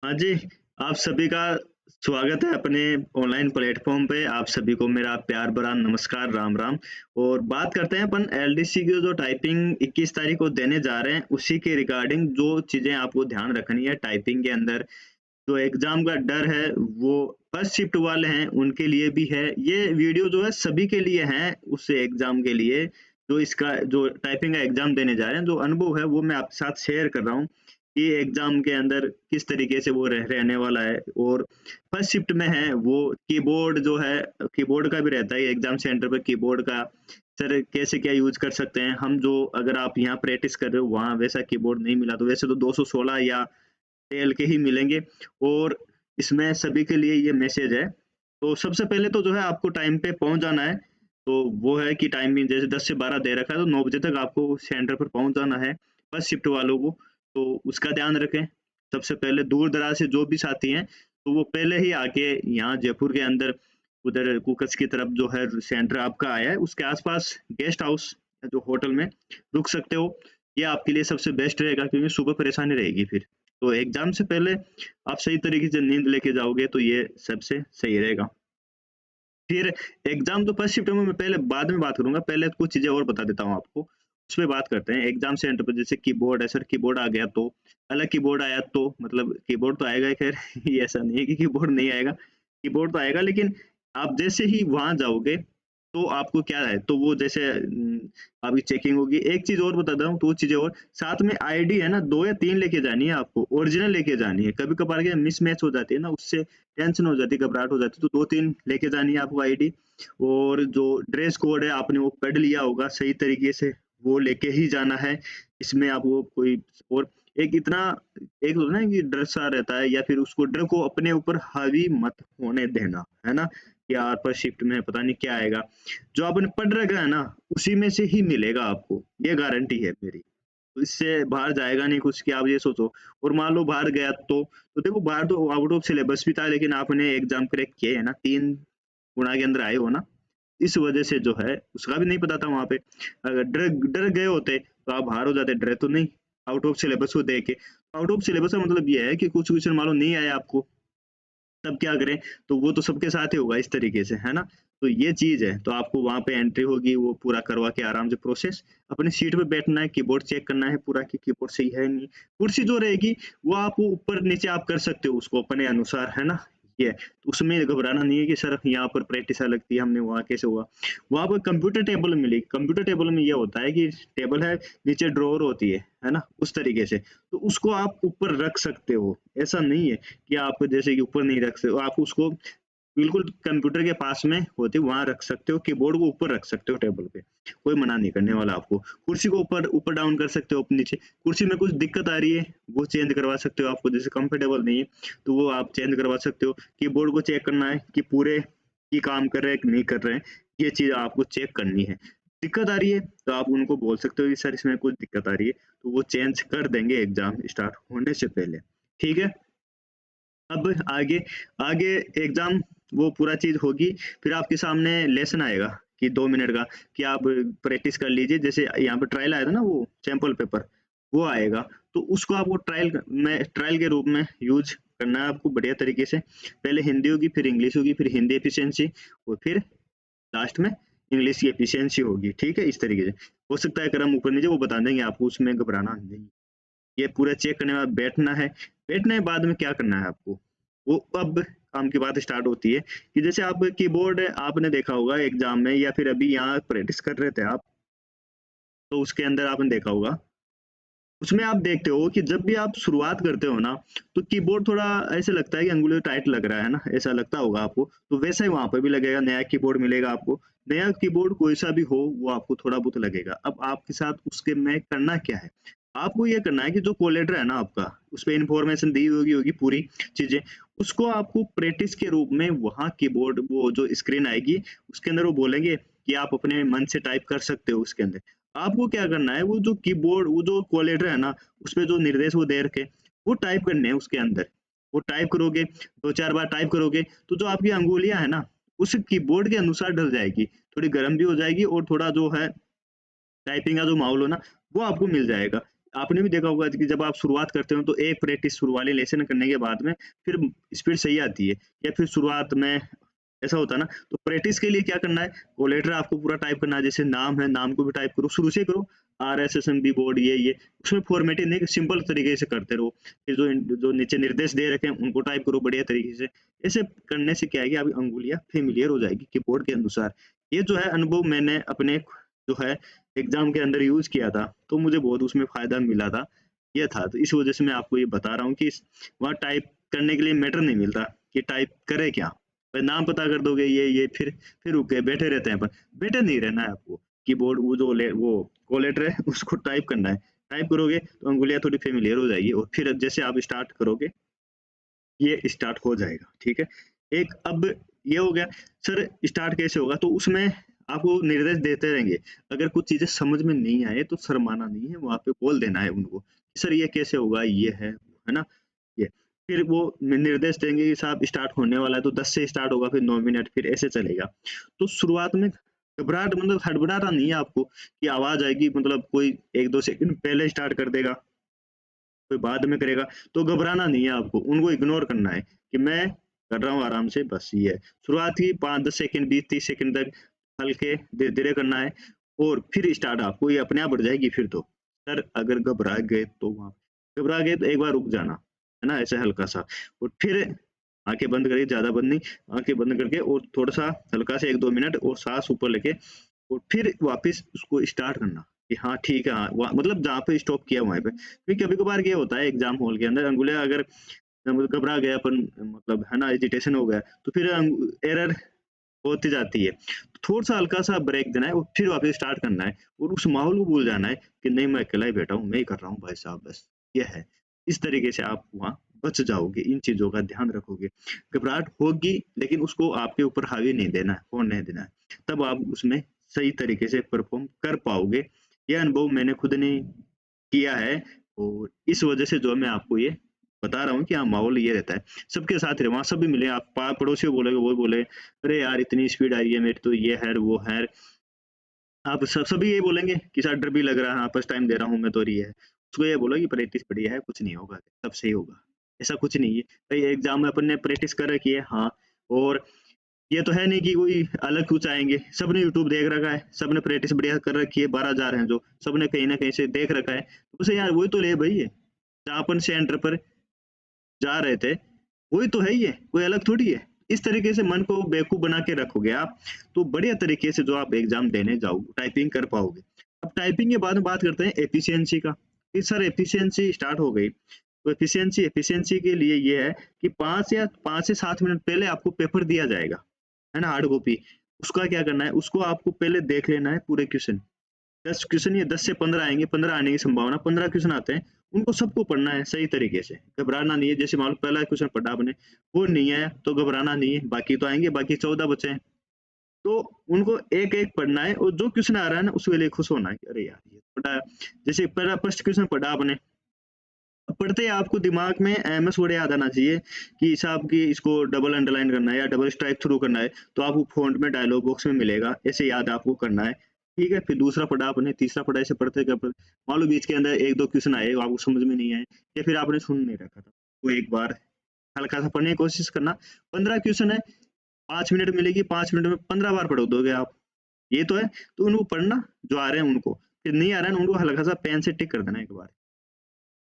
हाँ जी, आप सभी का स्वागत है अपने ऑनलाइन प्लेटफ़ॉर्म पे। आप सभी को मेरा प्यार भरा नमस्कार, राम-राम। और बात करते हैं अपन एलडीसी की जो टाइपिंग 21 तारीख को देने जा रहे हैं, उसी के रिगार्डिंग जो चीज़ें आपको ध्यान रखनी है टाइपिंग के अंदर। जो एग्ज़ाम का डर है, वो फर्स्ट शिफ्ट वाले हैं, उनके लिए भी है। ये वीडियो जो है सभी के लिए है, उस एग्ज़ाम के लिए, जो इसका जो टाइपिंग का एग्ज़ाम देने जा रहे हैं, जो अनुभव है, वो मैं आपके साथ शेयर कर रहा हूँ। कि एग्ज़ाम के अंदर किस तरीके से वो रहने वाला है। और फर्स्ट शिफ्ट में है वो कीबोर्ड जो है, कीबोर्ड का भी रहता है एग्ज़ाम सेंटर पे कीबोर्ड का। सर कैसे क्या यूज़ कर सकते हैं हम, जो अगर आप यहाँ प्रैक्टिस कर रहे हो वहाँ वैसा कीबोर्ड नहीं मिला तो वैसे तो 216 या डेल के ही मिलेंगे। और इसमें सभी के लिए ये मैसेज है। तो सबसे पहले तो जो है आपको टाइम पे पहुँच जाना है। तो वो है कि टाइमिंग जैसे 10 से 12 दे रखा है, तो 9 बजे तक आपको सेंटर पर पहुँच जाना है, फर्स्ट शिफ्ट वालों को। तो उसका ध्यान रखें। सबसे पहले दूर-दराज से जो भी साथी हैं, तो वो पहले ही आके यहाँ जयपुर के अंदर उधर कुकस की तरफ जो है सेंटर आपका आया है, उसके आस-पास गेस्ट हाउस जो होटल में रुक सकते हो। ये आपके लिए सबसे बेस्ट रहेगा, क्योंकि सुबह परेशानी रहेगी फिर। तो एग्ज़ाम से पहले आप सही तरीके से नींद लेके जाओगे तो ये सबसे सही रहेगा। फिर एग्ज़ाम तो फर्स्ट शिफ्ट में मैं पहले बाद में बात करूँगा, पहले कुछ चीज़ें और बता देता हूँ आपको, उसपे बात करते हैं। एग्ज़ाम सेंटर पे जैसे कीबोर्ड है, सर कीबोर्ड आ गया तो, अलग कीबोर्ड आया तो मतलब कीबोर्ड तो आएगा ही खैर ये ऐसा नहीं है कि कीबोर्ड नहीं आएगा, कीबोर्ड तो आएगा, लेकिन आप जैसे ही वहाँ जाओगे तो आपको क्या है, तो वो जैसे आपकी चेकिंग होगी। एक चीज़ और बता दूँ, 2 चीज़ें और, साथ में आईडी है ना 2 या 3 लेके जानी है आपको, ओरिजिनल लेके जानी है। कभी-कभार क्या मिसमैच हो जाती है ना, उससे टेंशन हो जाती है, घबराहट हो जाती है, तो 2-3 लेके जानी है आपको आईडी। और जो ड्रेस कोड है आपने वो पढ़ लिया होगा सही तरीके से, वो लेके ही जाना है। इसमें आपको कोई और एक इतना एक होता है ना कि डर सा रहता है, या फिर उसको डर को अपने ऊपर हावी मत होने देना, है ना? कि यार फर्स्ट शिफ्ट में पता नहीं क्या आएगा। जो आपने पढ़ रखा है ना, उसी में से ही मिलेगा आपको, ये गारंटी है मेरी। तो इससे बाहर जाएगा नहीं कुछ, कि आप ये सोचो। और मान लो बाहर गया तो देखो बाहर तो आउट ऑफ सिलेबस भी था, लेकिन आपने एग्ज़ाम क्रैक किए है ना, 3 गुणा के अंदर आए हो ना, इस वजह से जो है उसका भी नहीं पता था वहाँ पे। अगर डर डर गए होते तो आप बाहर हो जाते, डरे तो नहीं, आउट ऑफ सिलेबस को देख के। आउट ऑफ सिलेबस का मतलब ये है कि कुछ क्वेश्चन मान लो नहीं आया आपको, तब क्या करें? तो वो तो सबके साथ ही होगा इस तरीके से, है ना? तो ये चीज़ है, तो आपको वहाँ पे एंट्री होगी, वो पूरा करवा के आराम से प्रोसेस, अपनी सीट पे बैठना है, कीबोर्ड चेक करना है पूरा कि कीबोर्ड सही है नहीं। कुर्सी जो रहेगी, वो आप ऊपर-नीचे आप कर सकते हो उसको अपने अनुसार, है ना? ये, तो उसमें घबराना नहीं है कि सर यहाँ पर प्रैक्टिस अलग थी, हमने वहाँ कैसे हुआ? वहाँ पर कंप्यूटर टेबल मिलेगी, कंप्यूटर टेबल में ये होता है कि टेबल है, नीचे ड्रॉवर होती है ना? उस तरीके से, तो उसको आप ऊपर रख सकते हो, ऐसा नहीं है कि आप जैसे कि ऊपर नहीं रख सकते हो, आप उसको बिल्कुल कंप्यूटर के पास में होती वहाँ रख सकते हो, कीबोर्ड को ऊपर रख सकते हो टेबल पे, कोई मना नहीं करने वाला आपको। कुर्सी को ऊपर ऊपर डाउन कर सकते हो, नीचे कुर्सी में कुछ दिक्कत आ रही है, वो चेंज करवा सकते हो, आपको जैसे कंफर्टेबल नहीं है, तो वो आप चेंज करवा सकते हो। कीबोर्ड को चेक करना है कि पूरे ही काम कर रहे हैं कि नहीं कर रहे हैं, ये चीज़ आपको चेक करनी है। दिक्कत आ रही है, तो आप उनको बोल सकते हो कि सर इसमें कुछ दिक्कत आ रही है, तो वो चेंज कर देंगे एग्ज़ाम स्टार्ट होने से पहले, ठीक है? अब आगे आगे एग्ज़ाम वो पूरा चीज़ होगी, फिर आपके सामने लेसन आएगा कि 2 मिनट का, कि आप प्रैक्टिस कर लीजिए। जैसे यहाँ पे ट्रायल आया था ना, वो सैंपल पेपर, वो आएगा, तो उसको आपको ट्रायल के रूप में यूज़ करना है आपको बढ़िया तरीके से। पहले हिंदी होगी, फिर इंग्लिश होगी, फिर हिंदी एफिशिएंसी, और फिर लास्ट में इंग्लिश की एफिशिएंसी होगी, ठीक है? इस तरीके से। हो सकता है क्रम ऊपर-नीचे वो बता देंगे आपको, उसमें घबराना नहीं। ये पूरा चेक करने के बाद बैठना है। बैठने के बाद में क्या करना है आपको? वो अब काम की बात स्टार्ट होती है कि जैसे आप कीबोर्ड आपने देखा होगा एग्ज़ाम में, या फिर अभी यहाँ प्रैक्टिस कर रहे थे आप, तो उसके अंदर आपने देखा होगा, उसमें आप देखते हो कि जब भी आप शुरुआत करते हो ना, तो कीबोर्ड थोड़ा ऐसे लगता है कि अंगुली टाइट लग रहा है ना, ऐसा लगता होगा आपको। तो वैसा ही वहाँ पे भी लगेगा, नया कीबोर्ड मिलेगा आपको। नया कीबोर्ड कोई-सा भी हो, वो आपको थोड़ा बहुत लगेगा। अब आपके साथ उसके में करना क्या है? आपको ये करना है कि जो कोलेटर है ना आपका, उसपे इन्फॉर्मेशन दी होगी पूरी चीज़ें, उसको आपको प्रैक्टिस के रूप में वहाँ कीबोर्ड वो जो स्क्रीन आएगी, उसके अंदर वो बोलेंगे कि आप अपने मन से टाइप कर सकते हो उसके अंदर। आपको क्या करना है, वो जो कीबोर्ड वो जो कोलेटर है ना, उसपे जो निर्देश वो दे रखे, वो टाइप करने हैं उसके अंदर। वो टाइप करोगे, 2-4 बार टाइप करोगे, तो जो आपकी अंगुलियाँ है ना, उस कीबोर्ड के अनुसार ढल जाएगी। थोड़ी गर्म भी हो जाएगी, और थोड़ा जो है टाइपिंग का जो माहौल हो ना, वो आपको मिल जाएगा। आपने भी देखा होगा कि जब आप शुरुआत करते हो तो एक प्रैक्टिस शुरू वाले लेसन करने के बाद में फिर स्पीड सही आती है, या फिर शुरुआत में ऐसा होता है ना। तो प्रैक्टिस के लिए क्या करना है, वो लेटर आपको पूरा टाइप करना है, जैसे नाम है, नाम को भी टाइप करो, शुरू से करो, RSSMB बोर्ड ये उसमें फॉर्मेटिंग नहीं, सिंपल तरीके से करते रहो। फिर जो जो नीचे निर्देश दे रखे हैं उनको टाइप करो बढ़िया तरीके से। ऐसे करने से क्या है कि आपकी अंगुलियां फेमिलियर हो जाएगी कीबोर्ड के अनुसार। ये जो है अनुभव मैंने अपने जो है एग्जाम के अंदर यूज किया था, तो मुझे बहुत उसमें फायदा मिला था। ये था, तो इस वजह से मैं आपको ये बता रहा हूँ कि वहाँ टाइप करने के लिए मैटर नहीं मिलता कि टाइप करे क्या। भाई नाम पता कर दोगे ये फिर रुक गए, बैठे रहते हैं अपन। बैठे नहीं रहना है आपको, कीबोर्ड वो जो वो कोलेटर है उसको टाइप करना है। टाइप करोगे तो अंगुलियां थोड़ी फेमिलियर हो जाएगी, और फिर जैसे आप स्टार्ट करोगे ये स्टार्ट हो जाएगा, ठीक है। एक अब ये हो गया, सर स्टार्ट कैसे होगा, तो उसमें आपको निर्देश देते रहेंगे। अगर कुछ चीजें समझ में नहीं आए तो शर्माना नहीं है, वहां पे बोल देना है उनको, सर ये कैसे होगा, ये है ना, ये। फिर वो निर्देश देंगे कि साहब स्टार्ट होने वाला है, तो 10 से स्टार्ट होगा, फिर 9 मिनट, फिर ऐसे चलेगा। तो शुरुआत में घबराहट मतलब हड़बड़ाना नहीं है आपको कि आवाज आएगी, मतलब कोई 1-2 सेकंड पहले स्टार्ट कर देगा, कोई बाद में करेगा, तो घबराना नहीं है आपको, उनको इग्नोर करना है कि मैं कर रहा हूँ आराम से, बस ये है। शुरुआत की 5-10 सेकंड 20-30 सेकंड तक हल्के धीरे-धीरे करना है, और फिर स्टार्ट आपको ये अपने आप बढ़ जाएगी फिर तो। सर अगर घबरा गए तो एक बार रुक जाना, है ना? ऐसे हल्का-सा, और फिर आँखें बंद करिए, ज़्यादा बंद नहीं, आँखें बंद करके और थोड़ा-सा हल्का से 1-2 मिनट और सांस ऊपर लेके, और फिर वापस उसको स्टार्ट करना कि हाँ ठीक है, हाँ, मतलब जहाँ पे स्टॉप किया वहीं पे। क्योंकि कभी-कभार ये होता है एग्ज़ाम हॉल के अंदर अंगुलियाँ अगर मतलब घबरा गए अपन, मतलब है ना, एजिटेशन हो गया, तो फिर एरर होती जाती है। थोड़ा-सा हल्का-सा ब्रेक देना है और फिर वापस स्टार्ट करना है, और उस माहौल को भूल जाना है कि नहीं मैं अकेला ही बैठा हूँ, मैं ही कर रहा हूँ भाई साहब, बस ये है। इस तरीके से आप वहाँ बच जाओगे, इन चीज़ों का ध्यान रखोगे। घबराहट होगी लेकिन उसको आपके ऊपर हावी नहीं देना है, होने नहीं देना है। तब आप उसमें सही तरीके से परफ़ॉर्म कर पाओगे। ये अनुभव मैंने खुद ने किया है, और इस वजह से जो है मैं आपको ये बता रहा हूँ कि हाँ, माहौल ये रहता है। सबके साथ रहे, वहाँ सभी मिले, आप पा पड़ोसी को बोलोगे, वो बोले, "अरे यार! इतनी स्पीड आ रही है मेरी तो, ये है, वो है।" आप सभी यही बोलेंगे कि सर डर भी लग रहा है, हाँ, फर्स्ट टाइम दे रहा हूँ मैं तो, और ये है। उसको ये बोलो कि प्रैक्टिस बढ़िया है, कुछ नहीं होगा, सब सही होगा। ऐसा कुछ नहीं है। भई एग्ज़ाम में अपन ने प्रैक्टिस कर रखी है, हाँ, और ये तो है नहीं कि कोई अलग कुछ आएँगे, सबने यूट्यूब देख रखा है, सबने प्रैक्टिस बढ़िया कर रखी है, 12,000 हैं जो, सबने कहीं न कहीं से देख रखा है। उसे यार वही तो ले भई ये, जहाँ अपन सेंटर पर जा रहे थे, वही तो है ये, कोई अलग थोड़ी है। इस तरीके से मन को बेवकूफ़ बना के रखोगे आप, तो बढ़िया तरीके से जो आप एग्ज़ाम देने जाओ, टाइपिंग कर पाओगे। अब टाइपिंग के बाद में बात करते हैं एफिशिएंसी का, कि सर एफिशिएंसी स्टार्ट हो गई। तो एफिशिएंसी के लिए ये है कि 5 से 7 मिनट पहले आपको पेपर दिया जाएगा, है ना, हार्ड कॉपी। उसका क्या करना है, उसको आपको पहले देख लेना है पूरे क्वेश्चन। 10 क्वेश्चन या 10 से 15 आएँगे, 15 आने की संभावना, 15 क्वेश्चन आते हैं, उनको सबको पढ़ना है सही तरीके से, घबराना नहीं है। जैसे मान लो पहला क्वेश्चन पढ़ा आपने, वो नहीं आया तो घबराना नहीं है, बाकी तो आएँगे, बाकी 14 बचे हैं। तो उनको एक-एक पढ़ना है, और जो क्वेश्चन आ रहा है ना उसके लिए खुश होना है कि अरे यार! ये तो पढ़ा है। जैसे पहला फर्स्ट क्वेश्चन पढ़ा आपने, पढ़ते ही आपको दिमाग में एमएस वर्ड याद आना चाहिए कि साहब कि इसको डबल अंडरलाइन करना है या डबल स्ट्राइक थ्रू करना है, तो आपको फ़ॉन्ट में डायलॉग बॉक्स में मिलेगा, ऐसे याद आपको करना है। ठीक है? फिर दूसरा पढ़ा आपने, तीसरा पढ़ा, ऐसे पढ़ते मान लो बीच के अंदर 1-2 क्वेश्चन आए, आपको समझ में नहीं आए, या फिर आपने सुन नहीं रखा था, वो एक बार हल्का-सा पढ़ने की कोशिश करना। 15 क्वेश्चन है, 5 मिनट मिलेगी, 5 मिनट में 15 बार पढ़ दोगे आप। ये तो है, तो उनको पढ़ना, जो आ रहे हैं उनको, फिर नहीं आ रहा है ना, उनको हल्का-सा पेन से टिक कर देना एक बार।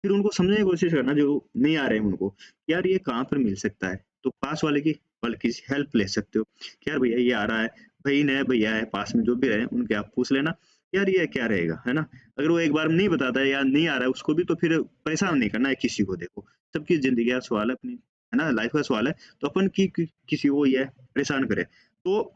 फिर उनको समझने की कोशिश करना जो नहीं आ रहे हैं उनको, कि यार ये कहाँ पर मिल सकता है, तो पास वाले की बल्कि हेल्प ले सकते हो कि यार भैया ये आ रहा है, भाई नए भैया है पास में जो भी रहे उनके आप पूछ लेना, यार ये क्या रहेगा, है ना। अगर वो एक बार में नहीं बताता है या नहीं आ रहा है उसको भी, तो फिर परेशान नहीं करना है किसी को। देखो सबकी जिंदगी का सवाल है अपनी, है ना, लाइफ का सवाल है, तो अपन किसी को ये परेशान करे, तो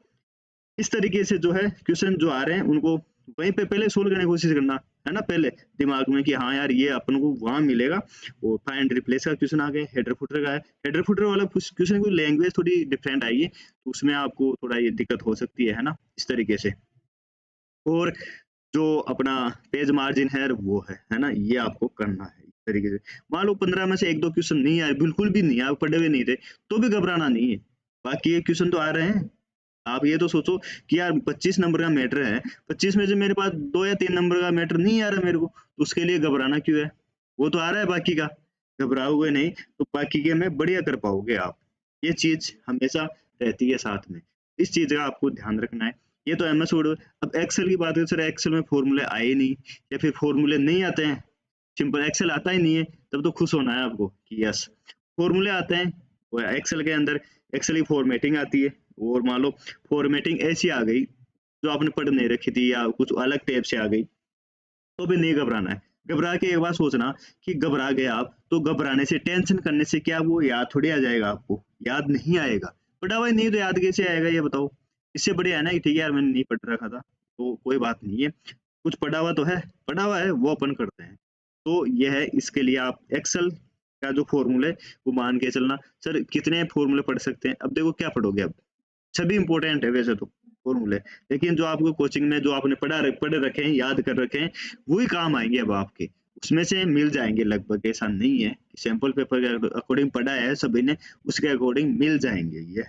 इस तरीके से जो है क्वेश्चन जो आ रहे हैं उनको वहीं पे पहले सोल्व करने की कोशिश करना, है ना, पहले दिमाग में कि हाँ यार ये अपन को वहाँ मिलेगा। वो फाइंड रिप्लेस का क्वेश्चन आ गए, हेडर फुटर का है, हेडर फुटर वाला क्वेश्चन की लैंग्वेज थोड़ी डिफरेंट आई है, तो उसमें आपको थोड़ा ये दिक्कत हो सकती है ना, इस तरीके से। और जो अपना पेज मार्जिन है वो है ना, ये आपको करना है इस तरीके से। मान लो 15 में से 1-2 क्वेश्चन नहीं आए, बिल्कुल भी नहीं आए, पढ़े हुए नहीं थे, तो भी घबराना नहीं है, बाकी ये क्वेश्चन तो आ रहे हैं, आप ये तो सोचो कि यार 25 नंबर का मैटर है, 25 में से मेरे पास 2 या 3 नंबर का मैटर नहीं आ रहा मेरे को, तो उसके लिए घबराना क्यों है? वो तो आ रहा है बाकी का, घबराओगे नहीं तो बाकी के में बढ़िया कर पाओगे आप। ये चीज़ हमेशा रहती है साथ में, इस चीज़ का आपको ध्यान रखना है। ये तो एमएस वर्ड। अब एक्सेल की बात करें, सर एक्सेल में फ़ॉर्मूले आए ही नहीं या फिर फ़ॉर्मूले नहीं आते हैं, सिंपल एक्सेल आता ही नहीं है, तब तो खुश होना है आपको कि यस फ़ॉर्मूले आते हैं। और एक्सेल के अंदर एक्सेल की फ़ॉर्मेटिंग आती है, और मान लो फ़ॉर्मेटिंग ऐसी आ गई जो आपने पढ़ नहीं रखी थी या कुछ अलग टाइप से आ गई, तो भी नहीं घबराना है। घबरा के एक बार सोचना कि घबरा गए आप, तो घबराने से, टेंशन करने से क्या वो याद थोड़ी आ जाएगा आपको? याद नहीं आएगा। पढ़ा हुआ ही नहीं तो याद कैसे आएगा ये बताओ? इससे बढ़िया है ना कि ठीक है यार मैंने नहीं पढ़ रखा था, तो कोई बात नहीं है। कुछ पढ़ा हुआ तो है, पढ़ा हुआ है वो अपन करते हैं। तो ये है, इसके लिए आप एक्सेल का जो फ़ॉर्मूला है वो मान के चलना। सर कितने फ़ॉर्मूले पढ़ सकते हैं? अब देखो क्या पढ़ोगे अब? सभी इम्पोर्टेंट है वैसे तो फ़ॉर्मूले, लेकिन जो आपको कोचिंग में जो आपने पढ़ रखे हैं, याद कर रखे हैं, वही काम आएँगे अब आपके। उसमें से मिल जाएँगे लगभग, ऐसा नहीं है कि सैंपल पेपर के अकॉर्डिंग पढ़ा है सभी ने, उसके अकॉर्डिंग मिल जाएँगे, ये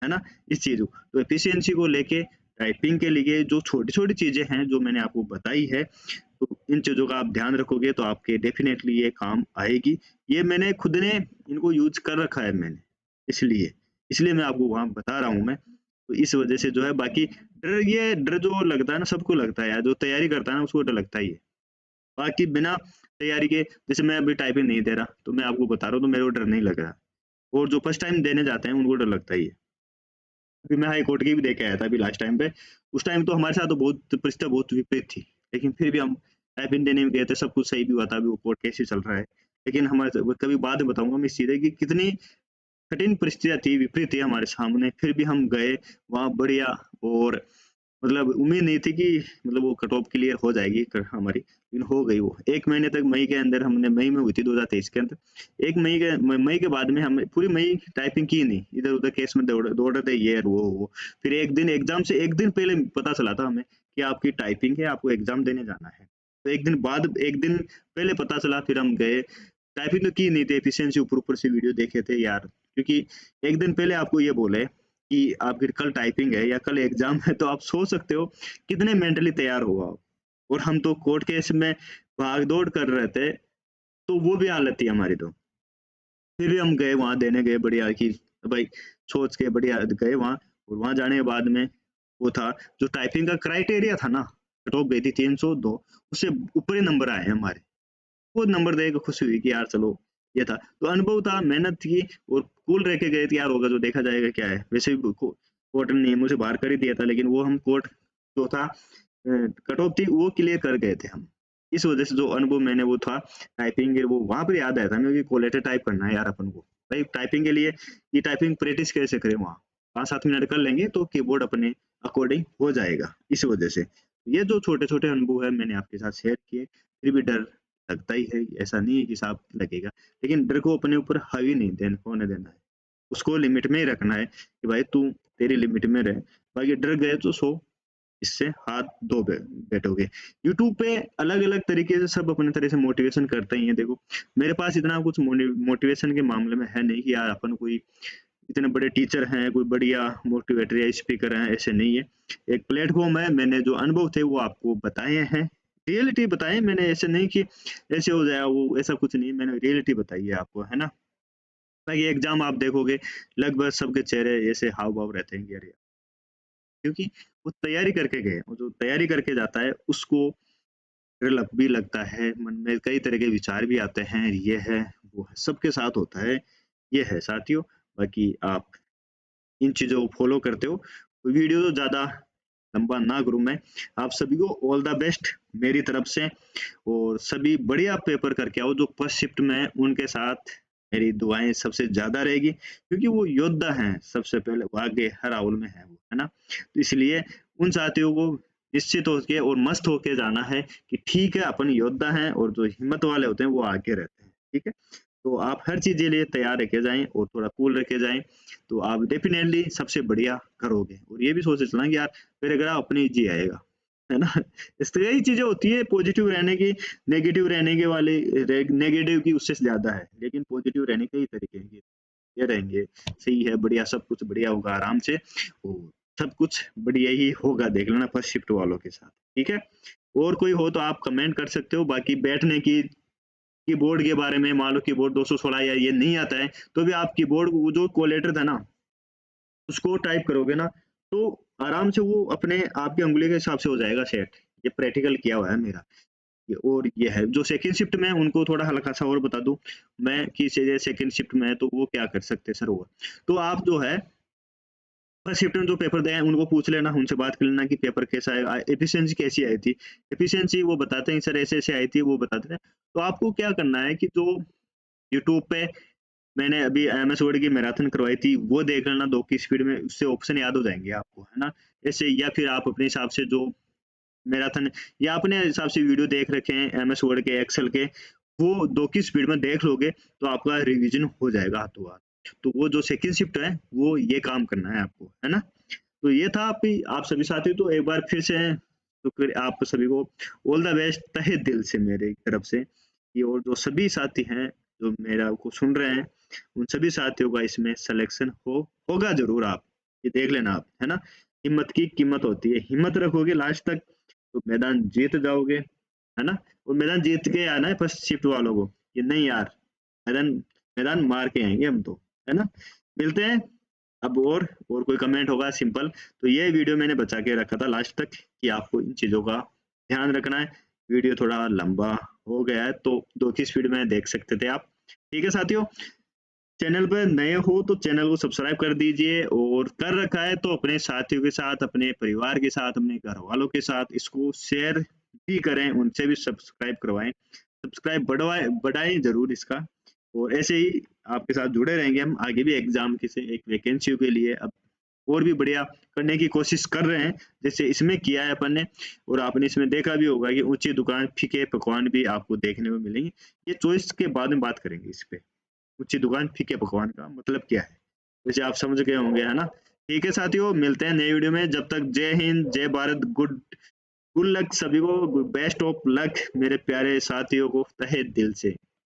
है ना? इस चीज़ को तो एफिशिएंसी को लेके टाइपिंग के लिए जो छोटी-छोटी चीज़ें हैं, जो मैंने आपको बताई है, तो इन चीज़ों का आप ध्यान रखोगे तो आपके डेफ़िनेटली ये काम आएगी। ये मैंने खुद ने इनको यूज़ कर रखा है मैंने, इसलिए। इसलिए मैं आपको वहाँ बता रहा हूँ मैं। तो इस वज़ह से जो है, बाकी डर जो लगता है ना, सबको लगता है यार, जो तैयारी करता है ना उसको डर लगता ही है। बाकी बिना तैयारी के, जैसे मैं अभी टाइपिंग नहीं दे रहा, तो मैं आपको बता रहा हूँ तो मेरे को डर नहीं लग रहा। और जो फर्स्ट टाइम देने जाते हैं उनको डर लगता ही है। अभी मैं हाई कोर्ट की भी दे के आया था अभी लास्ट टाइम पे। उस टाइम तो हमारे साथ तो बहुत परिस्थिति बहुत विपरीत थी। लेकिन फिर भी हम टाइपिंग देने में गए थे, सब कुछ सही भी हुआ था, अभी वो कोर्ट केस ही चल रहा है। लेकिन हमारे से वो कभी बाद में बताऊँगा मैं इस चीज़ की कितनी कठिन परिस्थितियाँ थी, विपरीत थी हमारे सामने, फिर भी हम गए वहाँ बढ़िया। और मतलब उम्मीद नहीं थी कि मतलब वो कट ऑफ क्लियर हो जाएगी हमारी, लेकिन हो गई वो। 1 महीने तक, मई के अंदर हमने, मई में हुई थी 2023 के अंदर। 1 मई के मई के बाद में हमने पूरी मई टाइपिंग की नहीं, इधर-उधर केस में दौड़ दौड़ रहे थे, ये वो। फिर एक दिन एग्ज़ाम से 1 दिन पहले पता चला था हमें कि आपकी टाइपिंग है, आपको एग्ज़ाम देने जाना है। तो 1 दिन बाद, 1 दिन पहले पता चला, फिर हम गए। टाइपिंग तो की नहीं थी, एफिशिएंसी ऊपर-ऊपर से वीडियो देखे थे यार, क्योंकि 1 दिन पहले आपको ये बोले कि आपकी कल टाइपिंग है या कल एग्ज़ाम है, तो आप सोच सकते हो कितने मेंटली तैयार हो आप। और हम तो कोर्ट केस में भाग-दौड़ कर रहे थे, तो वो भी हालत थी हमारी तो। फिर भी हम गए वहाँ देने गए बढ़िया कि भाई सोच के बढ़िया गए वहाँ। और वहाँ जाने के बाद में वो था, जो टाइपिंग का क्राइटेरिया था ना, कट ऑफ गई थी 302, उससे ऊपर ही नंबर आए हैं हमारे। वो नंबर देख के खुशी हुई कि यार चलो ये था। तो अनुभव था, मेहनत थी, और कूल रह के गए थे यार, होगा जो देखा जाएगा क्या है। वैसे भी कोर्ट ने मुझे बाहर कर ही दिया था, लेकिन वो हम कोर्ट जो था कट ऑफ थी वो क्लियर कर गए थे हम। इस वजह से जो अनुभव मैंने वो था टाइपिंग के, वो वहाँ पे याद आया था हमें कि कोलेटर टाइप करना है यार अपन को। भाई टाइपिंग के लिए ये टाइपिंग प्रैक्टिस कैसे करें वहाँ? 5-7 मिनट कर लेंगे तो कीबोर्ड अपने अकॉर्डिंग हो जाएगा, इस वजह से। ये जो छोटे-छोटे अनुभव है मैंने आपके साथ शेयर किए, फिर भी डर लगता ही है, ऐसा नहीं है कि साफ लगेगा। लेकिन डर को अपने ऊपर हावी नहीं होने देना है। उसको लिमिट में ही रखना है कि भाई तू तेरी लिमिट में रह। बाकी डर गए तो सो इससे हाथ धो बैठोगे। यूट्यूब पे अलग-अलग तरीके से सब अपने तरह से मोटिवेशन करते ही हैं। देखो, मेरे पास इतना कुछ मोटिवेशन के मामले में है नहीं कि यार अपन कोई इतने बड़े टीचर हैं, कोई बढ़िया मोटिवेटर या स्पीकर हैं, ऐसे नहीं है। एक प्लेटफ़ॉर्म है, मैंने जो अनुभव थे वो आपको बताए हैं। रियलिटी बताई मैंने, ऐसे नहीं कि ऐसे हो जाए वो, ऐसा कुछ नहीं, मैंने रियलिटी बताई है आपको, है ना? बाकी एग्ज़ाम आप देखोगे, लगभग सबके चेहरे ऐसे हाव-भाव रहते हैं कि अरे! क्योंकि वो तैयारी करके गए हैं, और जो तैयारी करके जाता है उसको डर भी लगता है, मन में कई तरह के विचार भी आते हैं, ये है, वो है, सबके साथ होता है, ये है साथियों। बाकी आप इन चीज़ों को फ़ॉलो करते हो, तो वीडियो तो ज़्यादा लंबा ना करूँ मैं, आप सभी को ऑल द बेस्ट मेरी तरफ से। और सभी बढ़िया पेपर करके आओ, जो फर्स्ट शिफ्ट में हैं, उनके साथ मेरी दुआएँ सबसे ज़्यादा रहेगी, क्योंकि वो योद्धा हैं, सबसे पहले वो आगे हर हाल में है वो, है ना? तो इसलिए उन साथियों को निश्चित होके और मस्त होके जाना है कि ठीक है, अपन योद्धा हैं, और जो हिम्मत वाले होते हैं, वो आगे रहते हैं, ठीक है? तो आप हर चीज़ के लिए तैयार रह के जाएँ और थोड़ा कूल रह के जाएँ, तो आप डेफ़िनेटली सबसे बढ़िया करोगे। और ये भी सोच के चलना कि यार मेरे ग्राह अपने ही जी आएगा, है ना? इस तरह की चीज़ें होती है, पॉज़िटिव रहने की, नेगेटिव रहने के वाले नेगेटिव की उससे ज़्यादा है, लेकिन पॉज़िटिव रहने के कई तरीके हैं। ये रहेंगे, सही है, बढ़िया, सब कुछ बढ़िया होगा आराम से। और सब कुछ बढ़िया ही होगा, देख लेना फर्स्ट शिफ्ट वालों के साथ, ठीक है। और कोई हो तो आप कमेंट कर सकते हो। बाकी बैठने की कीबोर्ड के बारे में, मान लो कीबोर्ड 216 या ये नहीं आता है तो भी आप कीबोर्ड वो जो कोलेटर था ना उसको टाइप करोगे ना तो आराम से वो अपने आपकी उंगली के हिसाब से हो जाएगा सेट। ये प्रैक्टिकल किया हुआ है मेरा। और ये है जो सेकंड शिफ्ट में उनको थोड़ा हल्का सा और बता दूं मैं कि सेकंड शिफ्ट में है तो वो क्या कर सकते हैं सर। वो तो आप जो है फर्स्ट शिफ्ट में जो पेपर दिए हैं उनको पूछ लेना, उनसे बात कर लेना कि पेपर कैसा है, एफिशिएंसी कैसी आई थी। एफिशिएंसी वो बताते हैं सर ऐसे ऐसे आई थी, वो बताते हैं। तो आपको क्या करना है कि जो यूट्यूब पे मैंने अभी एमएस वर्ड की मैराथन करवाई थी वो देख लेना 2 की स्पीड में, उससे ऑप्शन याद हो जाएंगे आपको, है ना। ऐसे या फिर आप अपने हिसाब से जो मैराथन या अपने हिसाब से वीडियो देख रखे हैं एमएस वर्ड के, एक्सेल के, वो 2 की स्पीड में देख लोगे तो आपका रिवीजन हो जाएगा हाथों हाथ। तो वो जो सेकंड शिफ्ट है वो ये काम करना है आपको, है ना। तो ये था आप सभी साथी। तो एक बार फिर से तो फिर आप सभी को ऑल द बेस्ट तहे दिल से मेरे तरफ से। ये और जो सभी साथी हैं जो मेरा को सुन रहे हैं उन सभी साथियों का इसमें सिलेक्शन होगा जरूर। आप ये देख लेना आप, है ना। हिम्मत की कीमत होती है, हिम्मत रखोगे लास्ट तक तो मैदान जीत जाओगे, है ना। और मैदान जीत के आना है फर्स्ट शिफ्ट वालों को, ये नहीं यार मैदान मैदान मार के आएंगे हम तो, है ना। मिलते हैं अब। और कोई कमेंट होगा सिंपल तो ये वीडियो मैंने बचा के रखा था लास्ट तक कि आपको इन चीजों का ध्यान रखना है। वीडियो थोड़ा लंबा हो गया है तो 2 की स्पीड में देख सकते थे आप, ठीक है साथियों। चैनल पर नए हो तो चैनल को सब्सक्राइब कर दीजिए, और कर रखा है तो अपने साथियों के साथ, अपने परिवार के साथ, अपने घर वालों के साथ इसको शेयर भी करें, उनसे भी सब्सक्राइब करवाएं। सब्सक्राइब बढ़ाएं जरूर इसका। और ऐसे ही आपके साथ जुड़े रहेंगे हम आगे भी एग्जाम की से एक वैकेंसी के लिए अब और भी बढ़िया करने की कोशिश कर रहे हैं जैसे इसमें किया है अपन ने। और आपने इसमें देखा भी होगा कि ऊंची दुकान फीके पकवान भी आपको देखने को मिलेंगे। ये चॉइस के बाद में बात करेंगे इस पे, ऊंची दुकान फीके पकवान का मतलब क्या है, वैसे आप समझ गए होंगे, है ना। ठीक है साथियों, मिलते हैं नए वीडियो में। जब तक जय हिंद, जय भारत, गुड गुड लक सभी को, बेस्ट ऑफ लक मेरे प्यारे साथियों को तहे दिल से।